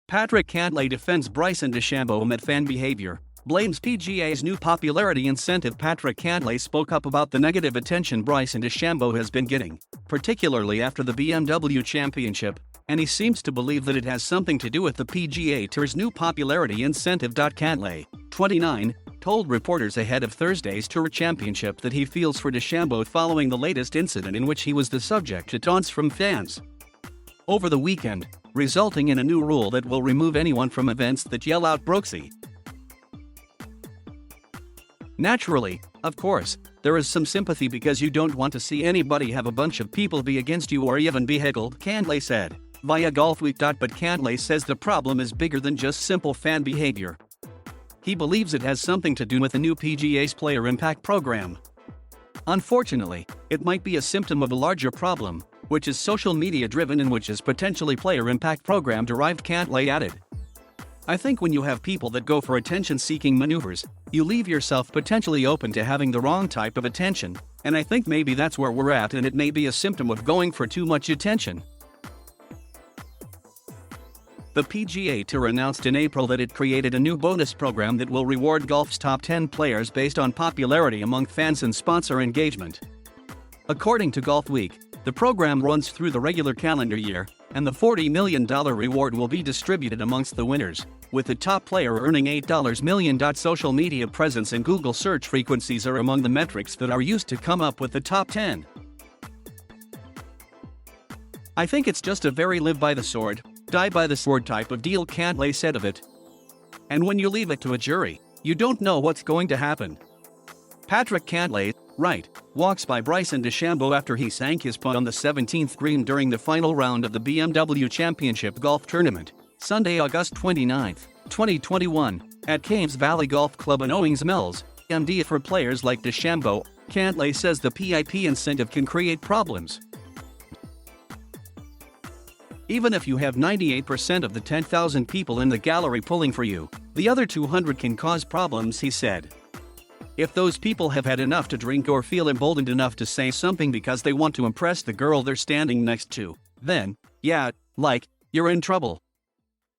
Patrick Cantlay defends Bryson DeChambeau amid fan behavior, blames PGA's new popularity incentive. Patrick Cantlay spoke up about the negative attention Bryson DeChambeau has been getting, particularly after the BMW Championship, and he seems to believe that it has something to do with the PGA Tour's new popularity. Incentive.Cantlay, 29, told reporters ahead of Thursday's Tour Championship that he feels for DeChambeau following the latest incident in which he was the subject to taunts from fans over the weekend, resulting in a new rule that will remove anyone from events that yell out "Brooksy." Naturally, of course, there is some sympathy because you don't want to see anybody have a bunch of people be against you or even be heckled, Cantlay said, via Golfweek. But Cantlay says the problem is bigger than just simple fan behavior. He believes it has something to do with the new PGA's Player Impact program. Unfortunately, it might be a symptom of a larger problem, which is social media driven and which is potentially player impact program derived, Cantlay added. I think when you have people that go for attention seeking maneuvers, you leave yourself potentially open to having the wrong type of attention, and I think maybe that's where we're at, and it may be a symptom of going for too much attention. The PGA Tour announced in April that it created a new bonus program that will reward golf's top 10 players based on popularity among fans and sponsor engagement. According to Golfweek, the program runs through the regular calendar year, and the $40 million reward will be distributed amongst the winners, with the top player earning $8 million. Social media presence and Google search frequencies are among the metrics that are used to come up with the top 10. I think it's just a very live by the sword, die by the sword type of deal, Cantlay said of it. And when you leave it to a jury, you don't know what's going to happen. Patrick Cantlay, right, walks by Bryson DeChambeau after he sank his putt on the 17th green during the final round of the BMW Championship golf tournament, Sunday, August 29, 2021, at Cames Valley Golf Club in Owings Mills, MD. For players like DeChambeau, Cantlay says the PIP incentive can create problems. Even if you have 98% of the 10,000 people in the gallery pulling for you, the other 200 can cause problems, he said. If those people have had enough to drink or feel emboldened enough to say something because they want to impress the girl they're standing next to, then, yeah, you're in trouble.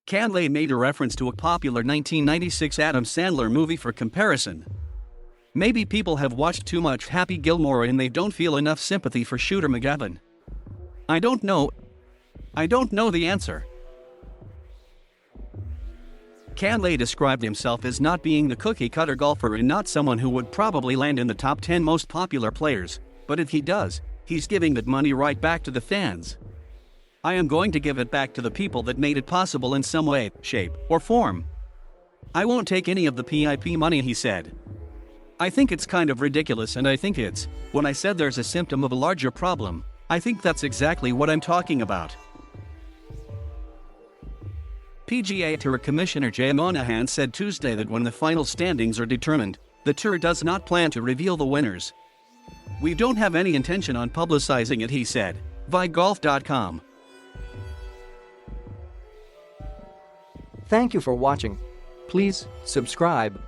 Cantlay made a reference to a popular 1996 Adam Sandler movie for comparison. Maybe people have watched too much Happy Gilmore and they don't feel enough sympathy for Shooter McGavin. I don't know the answer. Cantlay described himself as not being the cookie-cutter golfer and not someone who would probably land in the top 10 most popular players, but if he does, he's giving that money right back to the fans. I am going to give it back to the people that made it possible in some way, shape, or form. I won't take any of the PIP money, he said. I think it's kind of ridiculous, and I think when I said there's a symptom of a larger problem, I think that's exactly what I'm talking about. PGA Tour Commissioner Jay Monahan said Tuesday that when the final standings are determined, the Tour does not plan to reveal the winners. We don't have any intention on publicizing it, he said, via golf.com. Thank you for watching. Please subscribe.